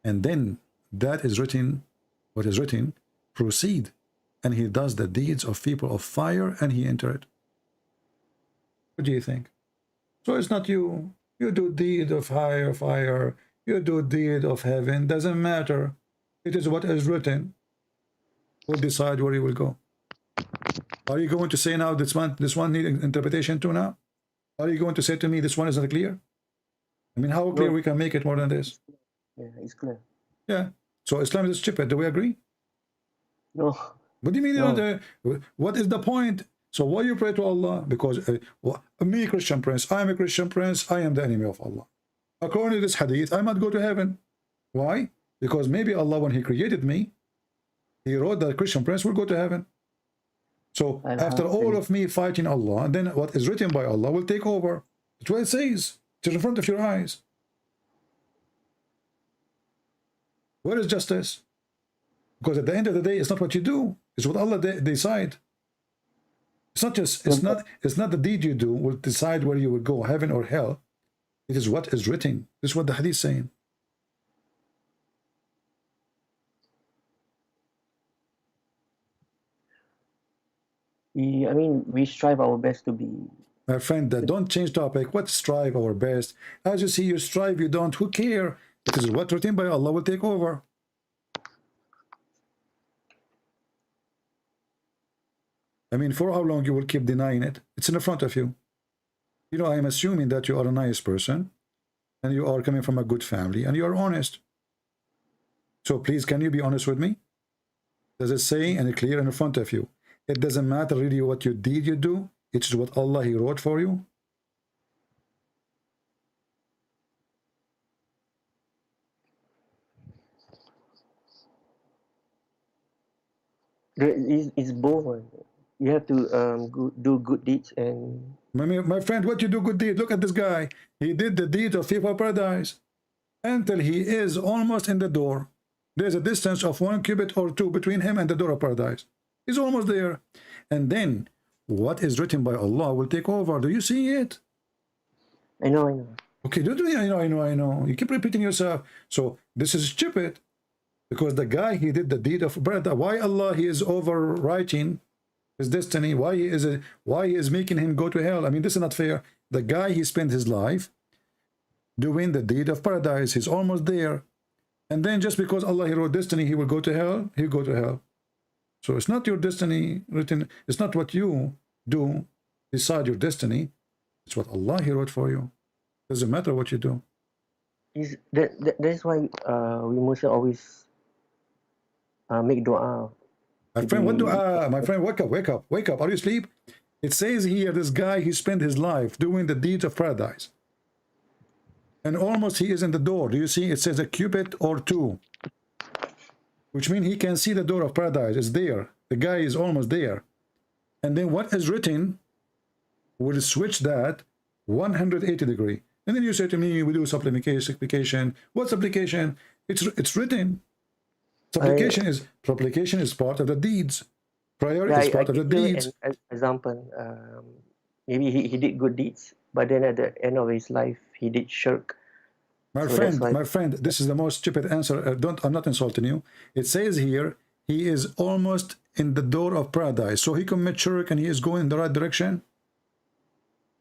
And then that is written, what is written, proceed. And he does the deeds of people of fire, and he enter it. What do you think? So it's not you do deed of fire, you do deed of heaven, doesn't matter. It is what is written. Will decide where you will go. Are you going to say now this one needs interpretation too now? Are you going to say to me this one is not clear? I mean, how clear we can make it more than this? Yeah, it's clear. Yeah. So Islam is stupid. Do we agree? No, What do you mean you no. don't? What is the point? So why you pray to Allah? Because me, Christian prince, I am a Christian prince, I am the enemy of Allah. According to this hadith, I might go to heaven. Why? Because maybe Allah, when He created me, He wrote that Christian prince will go to heaven. So after all of me fighting Allah, then what is written by Allah will take over. That's what it says. It's in front of your eyes. Where is justice? Because at the end of the day, it's not what you do. It's what Allah decide. It's not just. It's not the deed you do will decide where you will go, heaven or hell. It is what is written. This is what the hadith is saying. We strive our best to be. My friend, don't change topic. What strive our best? As you see, you strive, you don't. Who care? Because what written by Allah will take over. I mean, for how long you will keep denying it? It's in front of you. You know, I'm assuming that you are a nice person and you are coming from a good family and you are honest. So please, can you be honest with me? Does it say and clear in front of you? It doesn't matter really what you did, you do. It's what Allah He wrote for you. It's both. You have to do good deeds and. My friend, what you do good deed? Look at this guy. He did the deed of thief of paradise until he is almost in the door. There's a distance of 1 cubit or 2 between him and the door of paradise. He's almost there. And then what is written by Allah will take over. Do you see it? I know. Okay, don't do it. I know. You keep repeating yourself. So this is stupid. Because the guy, he did the deed of paradise. Why Allah, He is overwriting his destiny? Why he is making him go to hell? I mean, this is not fair. The guy, he spent his life doing the deed of paradise. He's almost there. And then just because Allah, He wrote destiny, he will go to hell, he'll go to hell. So it's not your destiny written. It's not what you do decide your destiny. It's what Allah, He wrote for you. Doesn't matter what you do. That's why we must always make dua. My friend, what my friend, wake up. Are you asleep? It says here, this guy, he spent his life doing the deeds of paradise. And almost he is in the door. Do you see? It says a cubit or 2. Which means he can see the door of paradise. It's there. The guy is almost there. And then what is written will switch that 180 degree. And then you say to me, we do supplication. What supplication? It's written. Supplication is part of the deeds. Prayer is part of the deeds. An example, maybe he did good deeds, but then at the end of his life, he did shirk. My friend, this is the most stupid answer. I'm not insulting you. It says here, he is almost in the door of paradise. So he commits shirk and he is going in the right direction.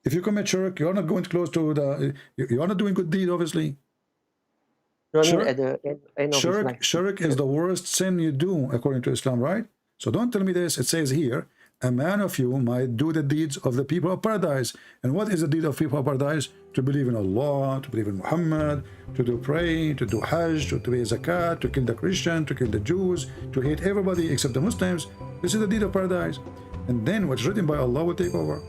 If you commit shirk, you're not going close to the. You are not doing good deed, obviously. No, at the end of his life. Shirk is the worst sin you do according to Islam, right? So don't tell me this. It says here, a man of you might do the deeds of the people of paradise. And what is the deed of people of paradise? To believe in Allah, to believe in Muhammad, to do pray, to do Hajj, to pay zakat, to kill the Christian, to kill the Jews, to hate everybody except the Muslims. This is the deed of paradise. And then what's written by Allah will take over.